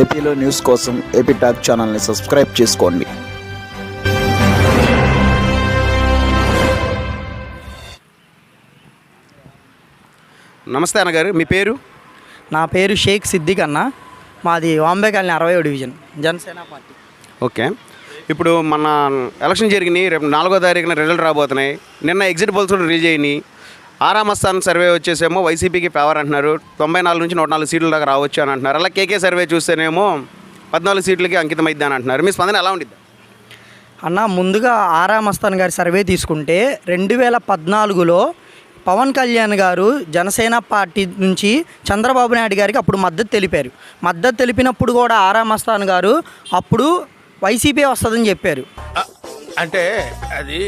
ఏపీలో న్యూస్ కోసం AP talk ఛానల్ని సబ్స్క్రైబ్ చేసుకోండి. నమస్తే అన్నగారు, మీ పేరు? నా పేరు షేక్ సిద్దిక్ అన్న. మాది వాంబే కాలనీ 60వ డివిజన్, జనసేన పార్టీ. ఓకే, ఇప్పుడు మన ఎలక్షన్ జరిగినాయి, రేపు 4వ తారీఖున రిజల్ట్ రాబోతున్నాయి. నిన్న ఎగ్జిట్ పోల్స్ రిలీజ్ అయినాయి. ఆరామస్థాన్ సర్వే వచ్చేసేమో వైసీపీకి ఫేవర్ అంటున్నారు. 94 నుంచి 104 సీట్ల దాకా రావచ్చు అని అంటున్నారు. అలా కేకే సర్వే చూస్తేనేమో 14 సీట్లకి అంకితం అయింది అని అంటున్నారు. మీ స్పందన ఎలా ఉండిద్ది అన్న? ముందుగా ఆరామస్థాన్ గారి సర్వే తీసుకుంటే 2014లో పవన్ కళ్యాణ్ గారు జనసేన పార్టీ నుంచి చంద్రబాబు నాయుడు గారికి అప్పుడు మద్దతు తెలిపారు. మద్దతు తెలిపినప్పుడు కూడా ఆరామస్థాన్ గారు అప్పుడు వైసీపీ వస్తుందని చెప్పారు. అంటే అది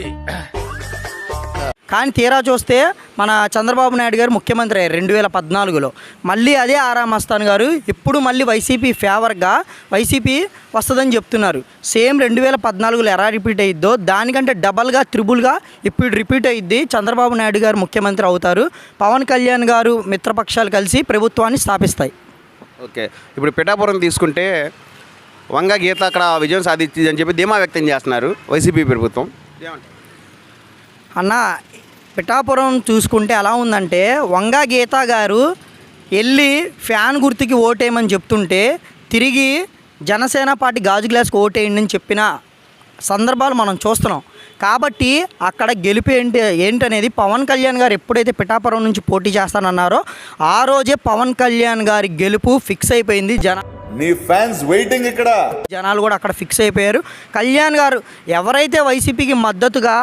కానీ తీరా చూస్తే మన చంద్రబాబు నాయుడు గారు ముఖ్యమంత్రి అయ్యారు 2014లో. మళ్ళీ అదే ఆరామస్థాన్ గారు ఇప్పుడు మళ్ళీ వైసీపీ ఫేవర్గా వైసీపీ వస్తుందని చెప్తున్నారు. సేమ్ 2014లో ఎలా రిపీట్ అయ్యిద్దో దానికంటే డబల్గా త్రిబుల్గా ఇప్పుడు రిపీట్ అయ్యిద్ది. చంద్రబాబు నాయుడు గారు ముఖ్యమంత్రి అవుతారు. పవన్ కళ్యాణ్ గారు మిత్రపక్షాలు కలిసి ప్రభుత్వాన్ని స్థాపిస్తాయి. ఓకే, ఇప్పుడు పిఠాపురం తీసుకుంటే వంగ గీత అక్కడ విజయం సాధించింది అని చెప్పి ధీమా వ్యక్తం చేస్తున్నారు వైసీపీ ప్రభుత్వం. అన్న, పిఠాపురం చూసుకుంటే ఎలా ఉందంటే వంగా గీత గారు వెళ్ళి ఫ్యాన్ గుర్తుకి ఓటేయమని చెప్తుంటే తిరిగి జనసేన పార్టీ గాజు గ్లాస్కి ఓటేయండి అని చెప్పిన సందర్భాలు మనం చూస్తున్నాం. కాబట్టి అక్కడ గెలుపు ఏంటనేది పవన్ కళ్యాణ్ గారు ఎప్పుడైతే పిఠాపురం నుంచి పోటీ చేస్తానన్నారో ఆ రోజే పవన్ కళ్యాణ్ గారి గెలుపు ఫిక్స్ అయిపోయింది. నీ ఫ్యాన్స్ వెయిటింగ్ ఇక్కడ. జనాలు కూడా అక్కడ ఫిక్స్ అయిపోయారు. కళ్యాణ్ గారు ఎవరైతే వైసీపీకి మద్దతుగా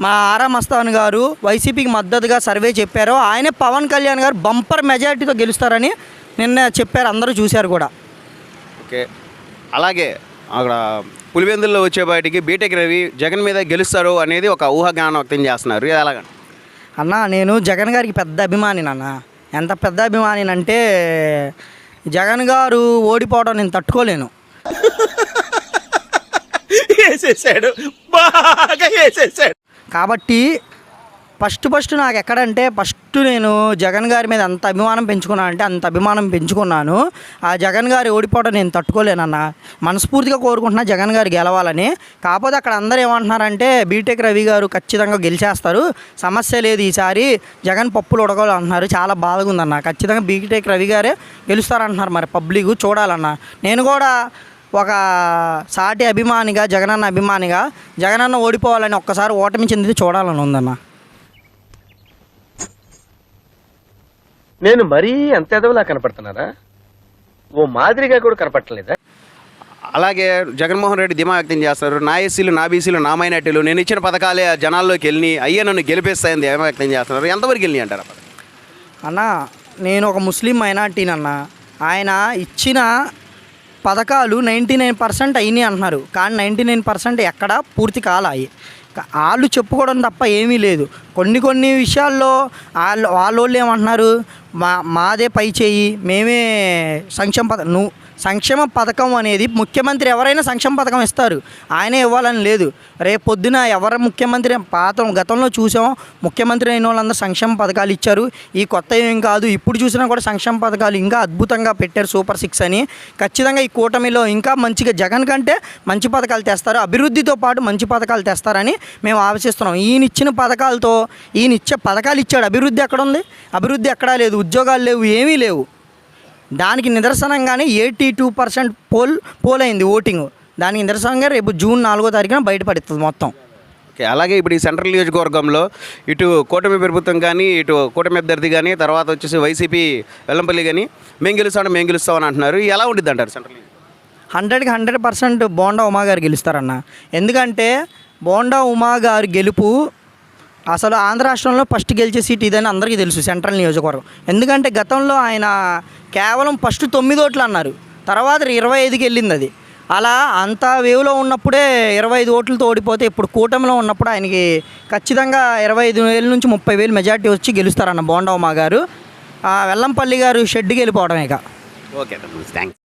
మా ఆరామస్థాన్ గారు వైసీపీకి మద్దతుగా సర్వే చెప్పారో ఆయనే పవన్ కళ్యాణ్ గారు బంపర్ మెజారిటీతో గెలుస్తారని నిన్న చెప్పారు, అందరూ చూశారు కూడా. ఓకే, అలాగే అక్కడ పులివెందుల్లో వచ్చే బయటికి బీటెక్ రవి జగన్ మీద గెలుస్తారు అనేది ఒక ఊహాగానం వ్యక్తం చేస్తున్నారు. ఇది ఎలాగ అన్న? నేను జగన్ గారికి పెద్ద అభిమానిని అన్న. ఎంత పెద్ద అభిమానిని అంటే జగన్ గారు ఓడిపోవడం నేను తట్టుకోలేను. వేసేసాడు, బాగా వేసేసాడు. కాబట్టి ఫస్ట్ నాకు ఎక్కడంటే నేను జగన్ గారి మీద అంత అభిమానం పెంచుకున్నాను అంటే అంత అభిమానం పెంచుకున్నాను. ఆ జగన్ గారు ఓడిపోవడం నేను తట్టుకోలేనన్న. మనస్ఫూర్తిగా కోరుకుంటున్నా జగన్ గారు గెలవాలని. కాకపోతే అక్కడ అందరూ ఏమంటున్నారంటే బీటెక్ రవి గారు ఖచ్చితంగా గెలిచేస్తారు, సమస్య లేదు, ఈసారి జగన్ పప్పులు ఉడకాలి అంటున్నారు. చాలా బాధగా ఉందన్న. ఖచ్చితంగా బీటెక్ రవి గారే గెలుస్తారంటున్నారు. మరి పబ్లిక్ చూడాలన్న. నేను కూడా ఒక సాటి అభిమానిగా జగనన్న అభిమానిగా జగనన్న ఓడిపోవాలని ఒక్కసారి ఓటమి చెందితే చూడాలని ఉందన్న. నేను మరీ అంత ఎదవలా కనపడుతున్నారా? ఓ మాదిరిగా కూడా కనపడలేదా? అలాగే జగన్మోహన్ రెడ్డి ధీమా వ్యక్తం చేస్తారు. నా ఎస్సీలు, నా బీసీలు, నా మైనార్టీలు నేను ఇచ్చిన పథకాలే జనాల్లోకి వెళ్ళి అయ్యే నన్ను గెలిపేస్తాయని ధీమా వ్యక్తం చేస్తున్నారు. ఎంతవరకు వెళ్ళి అంటారు అన్న? నేను ఒక ముస్లిం మైనార్టీనన్న. ఆయన ఇచ్చిన పథకాలు 99% అయినాయి అంటున్నారు. కానీ 99% ఎక్కడ పూర్తి కాలాయి. వాళ్ళు చెప్పుకోవడం తప్ప ఏమీ లేదు. కొన్ని విషయాల్లో వాళ్ళు ఏమంటున్నారు, మాదే పై చేయి, మేమే సంక్షేమ పథకం అనేది ముఖ్యమంత్రి ఎవరైనా సంక్షేమ పథకం ఇస్తారు, ఆయనే ఇవ్వాలని లేదు. రేపు పొద్దున ఎవరు ముఖ్యమంత్రి గతంలో చూసాం, ముఖ్యమంత్రి అయిన వాళ్ళందరూ సంక్షేమ పథకాలు ఇచ్చారు. ఈ కొత్త ఏం కాదు, ఇప్పుడు చూసినా కూడా సంక్షేమ పథకాలు ఇంకా అద్భుతంగా పెట్టారు, సూపర్ 6 అని. ఖచ్చితంగా ఈ కూటమిలో ఇంకా మంచిగా జగన్ కంటే మంచి పథకాలు తెస్తారు, అభివృద్ధితో పాటు మంచి పథకాలు తెస్తారని మేము ఆలోచిస్తున్నాం. ఈయన ఇచ్చే పథకాలు ఇచ్చాడు, అభివృద్ధి ఎక్కడ ఉంది? అభివృద్ధి ఎక్కడా లేదు, ఉద్యోగాలు లేవు, ఏమీ లేవు. దానికి నిదర్శనంగానే 82% పోల్ అయింది ఓటింగ్. దానికి నిదర్శనంగా రేపు జూన్ 4వ తారీఖున బయటపడుతుంది మొత్తం. ఓకే, అలాగే ఇప్పుడు ఈ సెంట్రల్ నియోజకవర్గంలో ఇటు కూటమి ప్రభుత్వం కానీ ఇటు కూటమి అభ్యర్థి కానీ తర్వాత వచ్చేసి వైసీపీ వెల్లంపల్లి కానీ మేము గెలుస్తామని అంటున్నారు. ఎలా ఉండిద్ది అంటారు సెంట్రల్? 100కి 100% బోండా ఉమా గారు గెలుస్తారన్న. ఎందుకంటే బోండా ఉమా గారి గెలుపు అసలు ఆంధ్ర రాష్ట్రంలో ఫస్ట్ గెలిచే సీట్ ఇదని అందరికీ తెలుసు, సెంట్రల్ నియోజకవర్గం. ఎందుకంటే గతంలో ఆయన కేవలం ఫస్ట్ 9 ఓట్లు అన్నారు, తర్వాత 25కి వెళ్ళింది అది. అలా అంత వేవ్లో ఉన్నప్పుడే 25 ఓట్లతో ఓడిపోతే ఇప్పుడు కూటమిలో ఉన్నప్పుడు ఆయనకి ఖచ్చితంగా 25,000 నుంచి 30,000 మెజార్టీ వచ్చి గెలుస్తారన్న బోండా ఉమా గారు. వెల్లంపల్లి గారు షెడ్కి వెళ్ళిపోవడమే. Okay, thanks.